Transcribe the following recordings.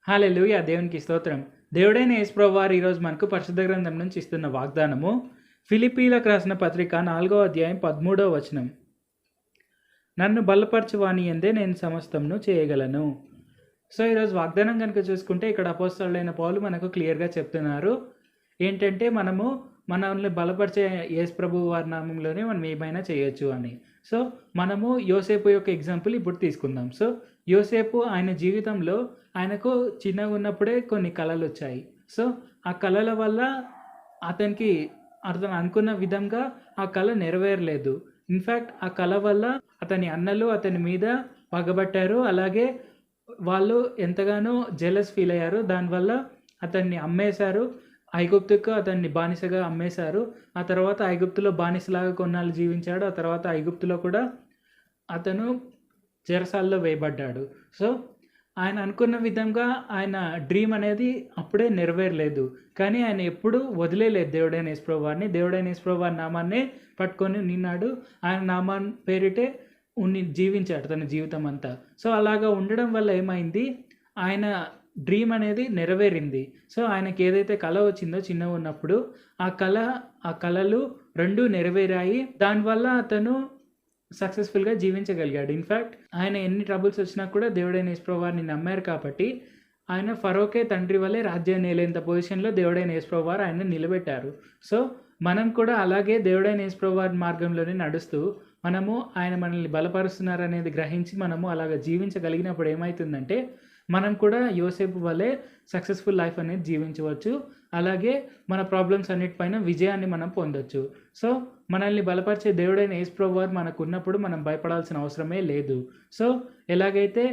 హల్లెలూయా! దేవునికి స్తోత్రం. దేవుడైన యేసు ప్రభువారు ఈరోజు మనకు పరిశుద్ధ గ్రంథం నుంచి ఇస్తున్న వాగ్దానము ఫిలిప్పీలకు రాసిన పత్రిక 4వ అధ్యాయం 13వ వచనం. నన్ను బలపరచు వాని యందే నేను సమస్తమును చేయగలను. సో ఈరోజు వాగ్దానం కనుక చూసుకుంటే ఇక్కడ అపోస్తలుడైన పౌలు మనకు క్లియర్గా చెప్తున్నారు. ఏంటంటే మనల్ని బలపరిచే యేసు ప్రభువు వారి నామంలోనే మనం ఏమైనా చేయొచ్చు అని. సో మనము యోసేపు యొక్క ఎగ్జాంపుల్ ఇప్పుడు తీసుకుందాం. సో యోసేపు ఆయన జీవితంలో ఆయనకు చిన్నగా ఉన్నప్పుడే కొన్ని కళలు వచ్చాయి. సో ఆ కళల వల్ల అతను అనుకున్న విధంగా ఆ కళ నెరవేరలేదు. ఇన్ఫ్యాక్ట్ ఆ కళ వల్ల అతని అన్నలు అతని మీద పగబట్టారు. అలాగే వాళ్ళు ఎంతగానో జెలస్ ఫీల్ అయ్యారు. దానివల్ల అతన్ని అమ్మేశారు. ఐగుప్తుకు అతన్ని బానిసగా అమ్మేశారు. ఆ తర్వాత ఐగుప్తులో బానిసలాగా కొన్నాళ్ళు జీవించాడు. ఆ తర్వాత ఐగుప్తులో కూడా అతను చెరసాల్లో వేయబడ్డాడు. సో ఆయన అనుకున్న విధంగా ఆయన డ్రీమ్ అనేది అప్పుడే నెరవేరలేదు. కానీ ఆయన ఎప్పుడూ వదిలేలేదు దేవుడైన యేసు ప్రభువారిని. దేవుడైన యేసు ప్రభువారి నామాన్నే పట్టుకొని నిన్నాడు. ఆయన నామాన్ని పేరిటే జీవించాడు తన జీవితం అంతా. సో అలాగా ఉండడం వల్ల ఏమైంది, ఆయన డ్రీమ్ అనేది నెరవేరింది. సో ఆయనకి ఏదైతే కళ వచ్చిందో చిన్నగా ఉన్నప్పుడు ఆ కళలు రెండు నెరవేరాయి. దానివల్ల అతను సక్సెస్ఫుల్గా జీవించగలిగాడు. ఇన్ఫ్యాక్ట్ ఆయన ఎన్ని ట్రబుల్స్ వచ్చినా కూడా దేవుడైన యేసు ప్రభువారిని నమ్మారు కాబట్టి ఆయన ఫరోకే తండ్రి వల్లే రాజ్యాన్ని ఏలేంత పొజిషన్లో దేవుడైన యేసు ప్రభువారు ఆయన నిలబెట్టారు. సో మనం కూడా అలాగే దేవుడైన యేసు ప్రభువారి మార్గంలోనే నడుస్తూ ఆయన మనల్ని బలపరుస్తున్నారు అనేది గ్రహించి మనము అలాగ జీవించగలిగినప్పుడు ఏమవుతుందంటే మనం కూడా యోసేపు వల్లే సక్సెస్ఫుల్ లైఫ్ అనేది జీవించవచ్చు. అలాగే మన ప్రాబ్లమ్స్ అన్నిటిపైన విజయాన్ని మనం పొందొచ్చు. సో మనల్ని బలపరిచే దేవుడైన యేసు ప్రభువారు మనకు ఉన్నప్పుడు మనం భయపడాల్సిన అవసరమే లేదు. సో ఎలాగైతే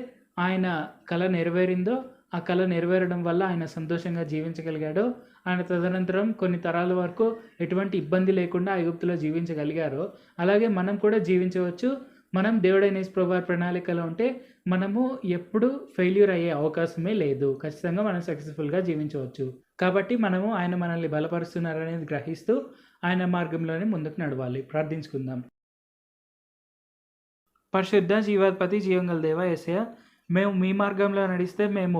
ఆయన కళ నెరవేరిందో ఆ కళ నెరవేరడం వల్ల ఆయన సంతోషంగా జీవించగలిగాడో, ఆయన తదనంతరం కొన్ని తరాల వరకు ఎటువంటి ఇబ్బంది లేకుండా ఐగుప్తులో జీవించగలిగారో అలాగే మనం కూడా జీవించవచ్చు. మనం దేవుడైన యేసు ప్రభువారి ప్రణాళికలో ఉంటే మనము ఎప్పుడు ఫెయిల్యూర్ అయ్యే అవకాశమే లేదు. ఖచ్చితంగా మనం సక్సెస్ఫుల్గా జీవించవచ్చు. కాబట్టి ఆయన మనల్ని బలపరుస్తున్నారనేది గ్రహిస్తూ ఆయన మార్గంలోనే ముందుకు నడవాలి. ప్రార్థించుకుందాం. పరిశుద్ధ జీవాధిపతి జీవంగల దేవా యేసయ్య, మేము మీ మార్గంలో నడిస్తే మేము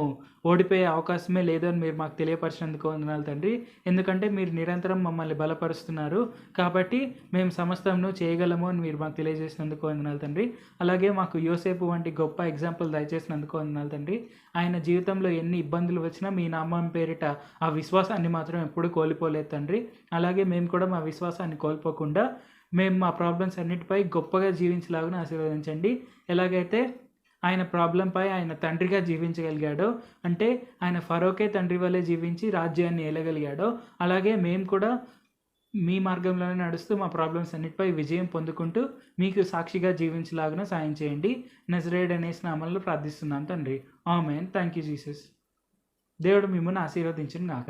ఓడిపోయే అవకాశమే లేదు అని మీరు మాకు తెలియపరిచినందుకు వందనాలు తండ్రి. ఎందుకంటే మీరు నిరంతరం మమ్మల్ని బలపరుస్తున్నారు కాబట్టి మేము సమస్తమును చేయగలము అని మీరు మాకు తెలియజేసినందుకు వందనాలు తండ్రి. అలాగే మాకు యోసేపు వంటి గొప్ప ఎగ్జాంపుల్ దయచేసినందుకు వందనాలు తండ్రి. ఆయన జీవితంలో ఎన్ని ఇబ్బందులు వచ్చినా మీ నామం పేరిట ఆ విశ్వాసాన్ని మాత్రం ఎప్పుడూ కోల్పోలేదు తండ్రి. అలాగే మేము కూడా మా విశ్వాసాన్ని కోల్పోకుండా మేము మా ప్రాబ్లమ్స్ అన్నిటిపై గొప్పగా జీవించలాగా ఆశీర్వదించండి. ఎలాగైతే ఆయన ప్రాబ్లంపై ఆయన తండ్రిగా జీవించగలిగాడో, అంటే ఆయన ఫరోకే తండ్రి వల్లే జీవించి రాజ్యాన్ని ఏలగలిగాడో, అలాగే మేము కూడా మీ మార్గంలోనే నడుస్తూ మా ప్రాబ్లమ్స్ అన్నిటిపై విజయం పొందుకుంటూ మీకు సాక్షిగా జీవించలాగా సాయం చేయండి. నజరేయుడైన యేసు నామములో ప్రార్థిస్తున్నాం తండ్రి. ఆమేన్. Thank you Jesus. దేవుడు మిమ్మల్ని ఆశీర్వదించును గాక.